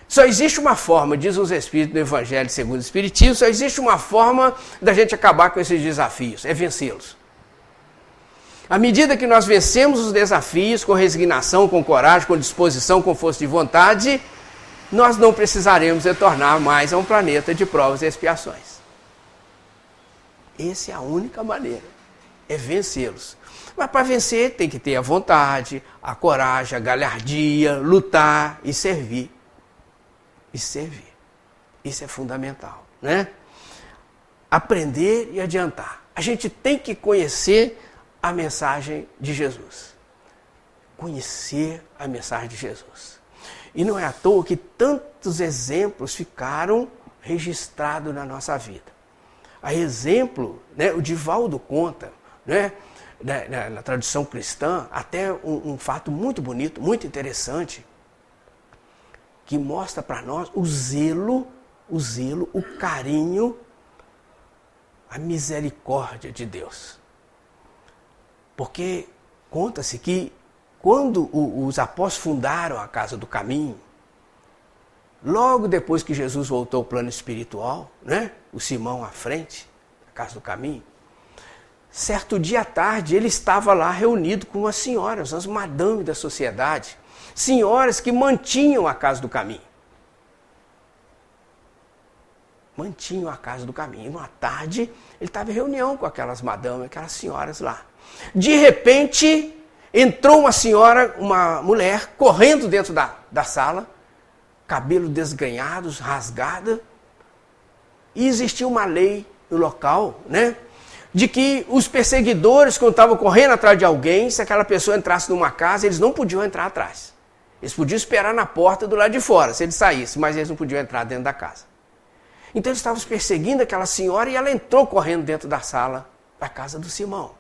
Só existe uma forma, diz os Espíritos do Evangelho segundo o Espiritismo, só existe uma forma da gente acabar com esses desafios, é vencê-los. À medida que nós vencemos os desafios com resignação, com coragem, com disposição, com força de vontade, nós não precisaremos retornar mais a um planeta de provas e expiações. Essa é a única maneira, é vencê-los. Mas para vencer tem que ter a vontade, a coragem, a galhardia, lutar e servir. E servir. Isso é fundamental, né? Aprender e adiantar. A gente tem que conhecer a mensagem de Jesus. Conhecer a mensagem de Jesus. E não é à toa que tantos exemplos ficaram registrados na nossa vida. A exemplo, né, o Divaldo conta, né, na tradição cristã, até um fato muito bonito, muito interessante, que mostra para nós o zelo, o carinho, a misericórdia de Deus. Porque conta-se que quando os apóstolos fundaram a Casa do Caminho, logo depois que Jesus voltou ao plano espiritual, né, o Simão à frente, a Casa do Caminho, certo dia à tarde ele estava lá reunido com as senhoras, as madames da sociedade, senhoras que mantinham a Casa do Caminho. Mantinham a Casa do Caminho. E uma tarde ele estava em reunião com aquelas madames, aquelas senhoras lá. De repente entrou uma senhora, uma mulher, correndo dentro da sala, cabelo desgrenhados, rasgada, e existia uma lei no local, né, de que os perseguidores, quando estavam correndo atrás de alguém, se aquela pessoa entrasse numa casa, eles não podiam entrar atrás. Eles podiam esperar na porta do lado de fora, se ele saísse, mas eles não podiam entrar dentro da casa. Então eles estavam perseguindo aquela senhora e ela entrou correndo dentro da sala da casa do Simão.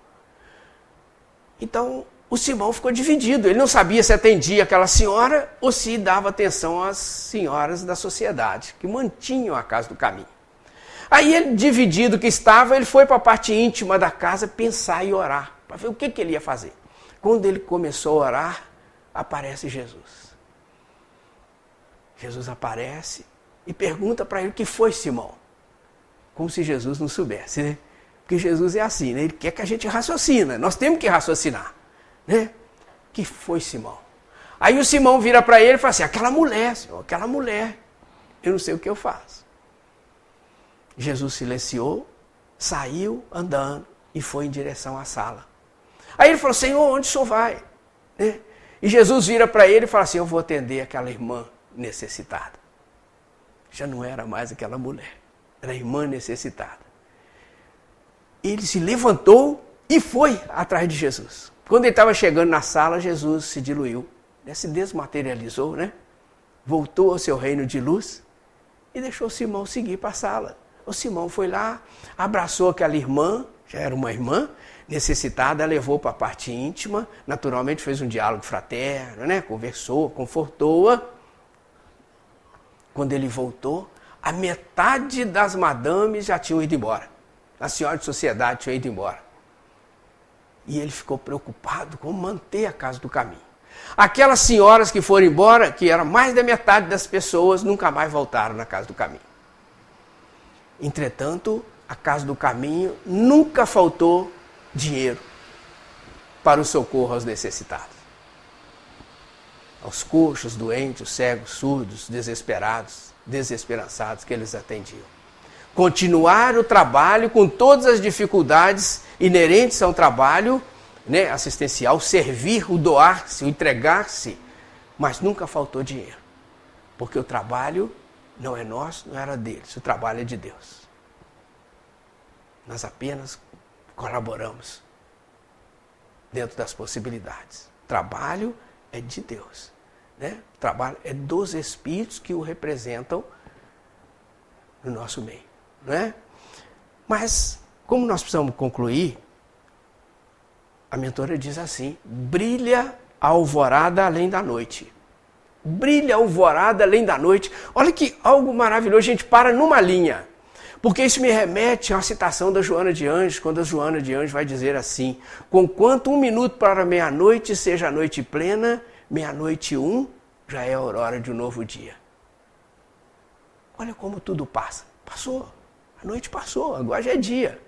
Então o Simão ficou dividido, ele não sabia se atendia aquela senhora ou se dava atenção às senhoras da sociedade, que mantinham a Casa do Caminho. Aí ele, dividido que estava, ele foi para a parte íntima da casa pensar e orar, para ver o que ele ia fazer. Quando ele começou a orar, aparece Jesus. Jesus aparece e pergunta para ele o que foi, Simão. Como se Jesus não soubesse, né? Porque Jesus é assim, né? Ele quer que a gente raciocina, nós temos que raciocinar, né? O que foi, Simão? Aí o Simão vira para ele e fala assim, aquela mulher, Senhor, aquela mulher, eu não sei o que eu faço. Jesus silenciou, saiu andando e foi em direção à sala. Aí ele falou, Senhor, onde o Senhor vai? Né? E Jesus vira para ele e fala assim, eu vou atender aquela irmã necessitada. Já não era mais aquela mulher, era a irmã necessitada. Ele se levantou e foi atrás de Jesus. Quando ele estava chegando na sala, Jesus se diluiu, né? Se desmaterializou, né? Voltou ao seu reino de luz e deixou Simão seguir para a sala. O Simão foi lá, abraçou aquela irmã, já era uma irmã necessitada, levou para a parte íntima, naturalmente fez um diálogo fraterno, né? Conversou, confortou-a. Quando ele voltou, a metade das madames já tinham ido embora. As senhoras de sociedade tinham ido embora. E ele ficou preocupado com manter a casa do caminho. Aquelas senhoras que foram embora, que era mais da metade das pessoas, nunca mais voltaram na casa do caminho. Entretanto, a casa do caminho nunca faltou dinheiro para o socorro aos necessitados. Aos coxos, doentes, cegos, surdos, desesperados, desesperançados que eles atendiam. Continuar o trabalho com todas as dificuldades inerentes ao trabalho, né, assistencial, servir, o doar-se, o entregar-se, mas nunca faltou dinheiro. Porque o trabalho não é nosso, não era deles, o trabalho é de Deus. Nós apenas colaboramos dentro das possibilidades. O trabalho é de Deus, né? O trabalho é dos Espíritos que o representam no nosso meio, né? Mas, como nós precisamos concluir, a mentora diz assim, brilha a alvorada além da noite. Brilha a alvorada além da noite. Olha que algo maravilhoso, a gente para numa linha. Porque isso me remete a uma citação da Joana de Anjos, quando a Joana de Anjos vai dizer assim, conquanto 1 minuto para meia-noite seja a noite plena, meia-noite 1 já é a aurora de um novo dia. Olha como tudo passa. Passou, a noite passou, agora já é dia.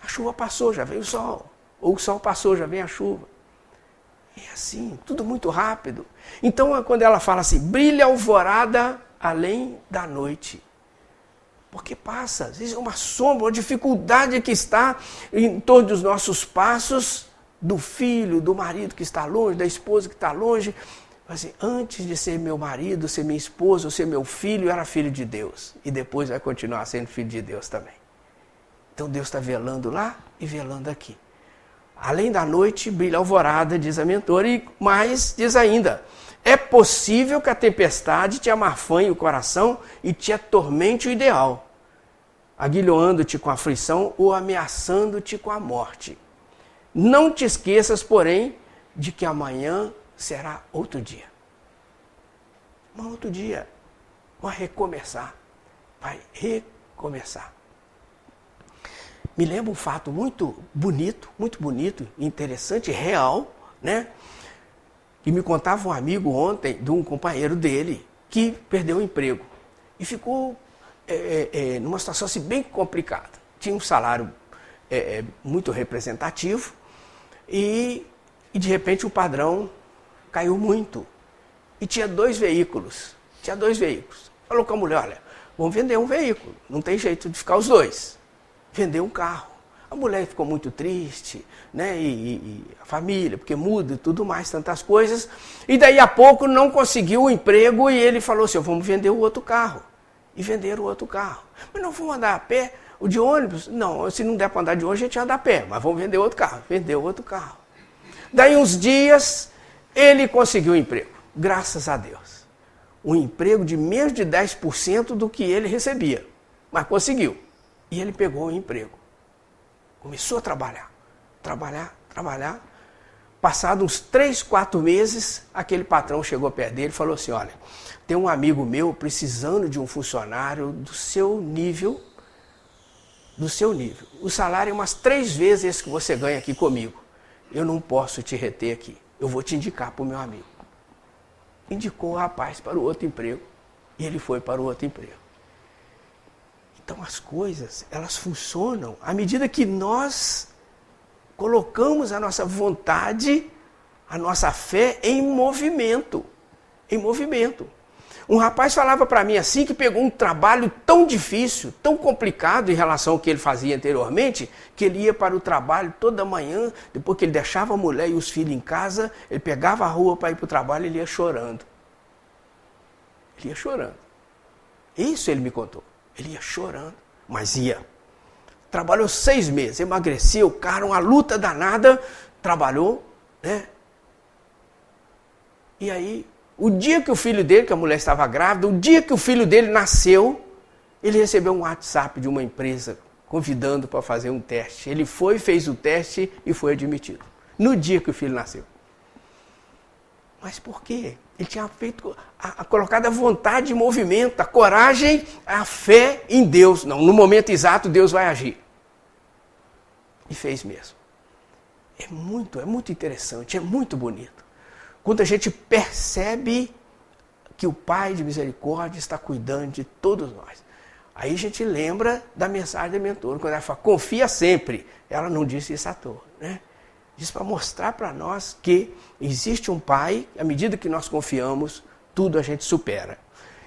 A chuva passou, já veio o sol. Ou o sol passou, já vem a chuva. É assim, tudo muito rápido. Então, quando ela fala assim, brilha a alvorada além da noite. Porque passa, às vezes é uma sombra, uma dificuldade que está em torno dos nossos passos, do filho, do marido que está longe, da esposa que está longe. Assim, antes de ser meu marido, ser minha esposa, ou ser meu filho, eu era filho de Deus. E depois vai continuar sendo filho de Deus também. Então Deus está velando lá e velando aqui. Além da noite, brilha a alvorada, diz a mentora, e mais diz ainda, é possível que a tempestade te amarfanhe o coração e te atormente o ideal, aguilhoando-te com a aflição ou ameaçando-te com a morte. Não te esqueças, porém, de que amanhã será outro dia. Um outro dia. Vai recomeçar. Vai recomeçar. Me lembra um fato muito bonito, interessante, real, né? Que me contava um amigo ontem de um companheiro dele que perdeu o emprego e ficou numa situação assim, bem complicada. Tinha um salário muito representativo e de repente o padrão caiu muito. E tinha 2 veículos. Falou com a mulher, olha, vamos vender um veículo, não tem jeito de ficar os 2. Vendeu um carro. A mulher ficou muito triste, né? E a família, porque muda e tudo mais, tantas coisas. E daí a pouco não conseguiu o emprego e ele falou assim, vamos vender o outro carro. E venderam o outro carro. Mas não vamos andar a pé? O de ônibus? Não, se não der para andar de ônibus, a gente anda a pé. Mas vamos vender outro carro. Vendeu outro carro. Daí uns dias, ele conseguiu um emprego. Graças a Deus. Um emprego de menos de 10% do que ele recebia. Mas conseguiu. E ele pegou o emprego. Começou a trabalhar. Passado uns 3, 4 meses, aquele patrão chegou perto dele e falou assim, olha, tem um amigo meu precisando de um funcionário do seu nível. O salário é umas 3 vezes esse que você ganha aqui comigo. Eu não posso te reter aqui. Eu vou te indicar para o meu amigo. Indicou o rapaz para o outro emprego. E ele foi para o outro emprego. Então as coisas, elas funcionam à medida que nós colocamos a nossa vontade A nossa fé em movimento. Em movimento. Um rapaz falava para mim assim que pegou um trabalho tão difícil, tão complicado em relação ao que ele fazia anteriormente, que ele ia para o trabalho toda manhã, depois que ele deixava a mulher e os filhos em casa, ele pegava a rua para ir para o trabalho e ele ia chorando. Ele ia chorando. Isso ele me contou. Ele ia chorando, mas ia. Trabalhou 6 meses, emagreceu, cara, uma luta danada, trabalhou, né? E aí, o dia que o filho dele, que a mulher estava grávida, o dia que o filho dele nasceu, ele recebeu um WhatsApp de uma empresa convidando para fazer um teste. Ele foi, fez o teste e foi admitido. No dia que o filho nasceu. Mas por quê? Ele tinha feito, colocado a vontade em movimento, a coragem, a fé em Deus. Não, no momento exato Deus vai agir. E fez mesmo. É muito interessante, é muito bonito. Quando a gente percebe que o Pai de misericórdia está cuidando de todos nós. Aí a gente lembra da mensagem da mentora, quando ela fala, confia sempre. Ela não disse isso à toa, né? Diz para mostrar para nós que existe um Pai, à medida que nós confiamos, tudo a gente supera.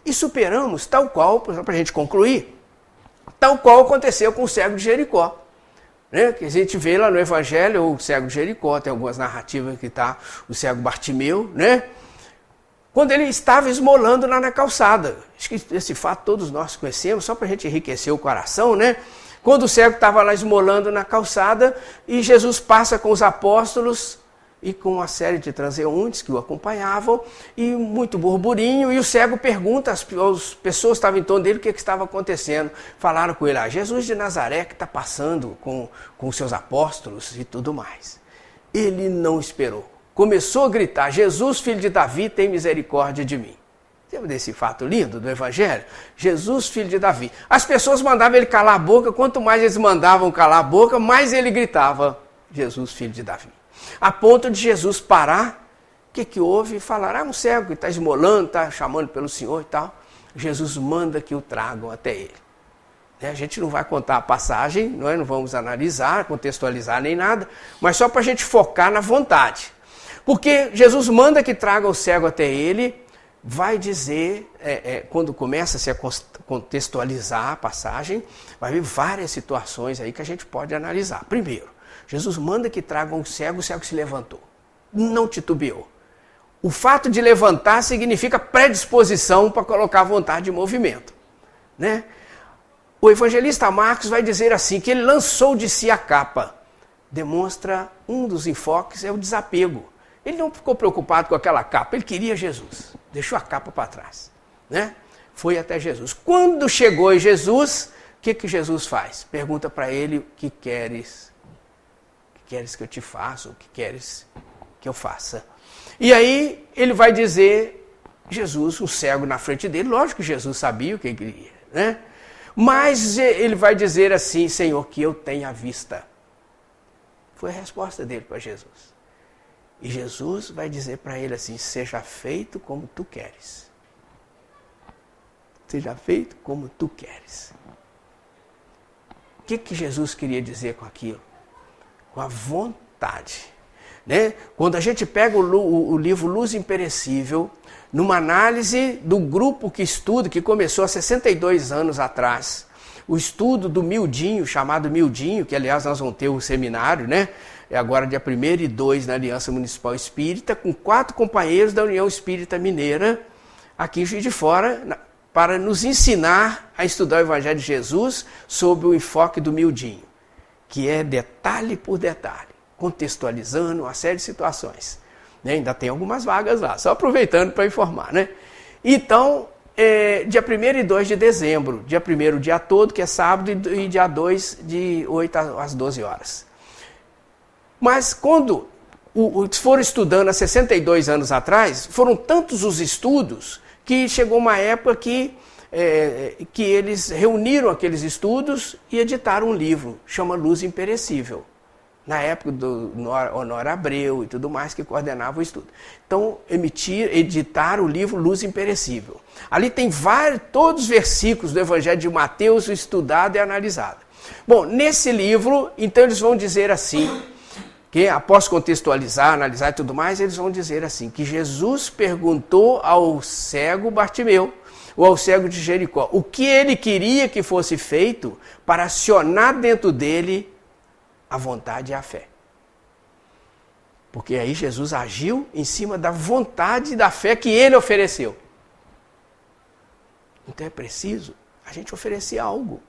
E superamos tal qual, para a gente concluir, tal qual aconteceu com o cego de Jericó. Né? Que a gente vê lá no Evangelho, o cego de Jericó, tem algumas narrativas que está o cego Bartimeu, né? Quando ele estava esmolando lá na calçada. Acho que esse fato todos nós conhecemos, só para a gente enriquecer o coração, né? Quando o cego estava lá esmolando na calçada e Jesus passa com os apóstolos e com uma série de transeuntes que o acompanhavam e muito burburinho, e o cego pergunta às pessoas que estavam em torno dele o que estava acontecendo. Falaram com ele, Jesus de Nazaré que está passando com os seus apóstolos e tudo mais. Ele não esperou. Começou a gritar, Jesus, filho de Davi, tem misericórdia de mim. Lembra desse fato lindo do Evangelho? Jesus, filho de Davi. As pessoas mandavam ele calar a boca, quanto mais eles mandavam calar a boca, mais ele gritava, Jesus, filho de Davi. A ponto de Jesus parar, o que houve? Falar, um cego que está esmolando, está chamando pelo Senhor e tal. Jesus manda que o tragam até ele. A gente não vai contar a passagem, não vamos analisar, contextualizar nem nada, mas só para a gente focar na vontade. Porque Jesus manda que tragam o cego até ele, vai dizer, quando começa-se a contextualizar a passagem, vai haver várias situações aí que a gente pode analisar. Primeiro, Jesus manda que tragam o cego se levantou. Não titubeou. O fato de levantar significa predisposição para colocar a vontade em movimento. Né? O evangelista Marcos vai dizer assim, que ele lançou de si a capa. Demonstra um dos enfoques, é o desapego. Ele não ficou preocupado com aquela capa, ele queria Jesus. Deixou a capa para trás. Né? Foi até Jesus. Quando chegou em Jesus, o que Jesus faz? Pergunta para ele, o que queres? Queres que eu te faça? O que queres que eu faça? E aí ele vai dizer, Jesus, um cego na frente dele, lógico que Jesus sabia o que ele queria, né? Mas ele vai dizer assim, Senhor, que eu tenha vista. Foi a resposta dele para Jesus. E Jesus vai dizer para ele assim, seja feito como tu queres. Seja feito como tu queres. O que Jesus queria dizer com aquilo? Com a vontade. Né? Quando a gente pega o livro Luz Imperecível, numa análise do grupo que estuda, que começou há 62 anos atrás, o estudo do Mildinho, chamado Mildinho, que aliás nós vamos ter um seminário, né? É agora dia 1º e 2 na Aliança Municipal Espírita, com 4 companheiros da União Espírita Mineira, aqui em Juiz de Fora, para nos ensinar a estudar o Evangelho de Jesus sob o enfoque do Mildinho, que é detalhe por detalhe, contextualizando uma série de situações. Né? Ainda tem algumas vagas lá, só aproveitando para informar. Né? Então, dia 1º e 2 de dezembro, dia 1º o dia todo, que é sábado, e dia 2 de 8 às 12 horas. Mas quando foram estudando há 62 anos atrás, foram tantos os estudos que chegou uma época que eles reuniram aqueles estudos e editaram um livro, chama Luz Imperecível. Na época do Honório Abreu e tudo mais, que coordenava o estudo. Então, editaram o livro Luz Imperecível. Ali tem todos os versículos do Evangelho de Mateus estudado e analisado. Bom, nesse livro, então eles vão dizer assim, que após contextualizar, analisar e tudo mais, eles vão dizer assim, que Jesus perguntou ao cego Bartimeu, ou ao cego de Jericó, o que ele queria que fosse feito para acionar dentro dele a vontade e a fé. Porque aí Jesus agiu em cima da vontade e da fé que ele ofereceu. Então é preciso a gente oferecer algo,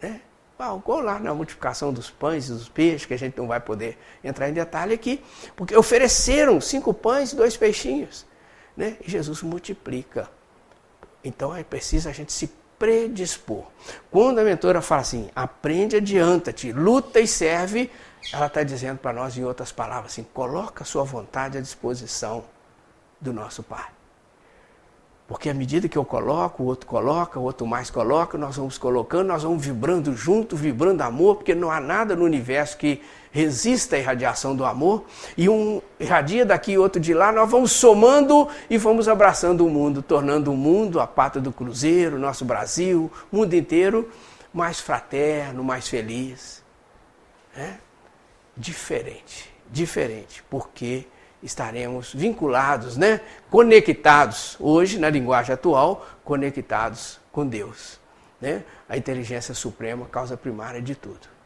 né? Igual lá na multiplicação dos pães e dos peixes, que a gente não vai poder entrar em detalhe aqui, porque ofereceram 5 pães e 2 peixinhos, né? E Jesus multiplica. Então é preciso a gente se predispor. Quando a mentora fala assim, aprende, adianta-te, luta e serve, ela está dizendo para nós em outras palavras assim, coloca a sua vontade à disposição do nosso Pai. Porque à medida que eu coloco, o outro mais coloca, nós vamos colocando, nós vamos vibrando junto, vibrando amor, porque não há nada no universo que resista à irradiação do amor, e um irradia daqui e outro de lá, nós vamos somando e vamos abraçando o mundo, tornando o mundo, a pátria do Cruzeiro, nosso Brasil, o mundo inteiro, mais fraterno, mais feliz. Diferente, porque estaremos vinculados, né? Conectados, hoje, na linguagem atual, conectados com Deus, né? A inteligência suprema, causa primária de tudo.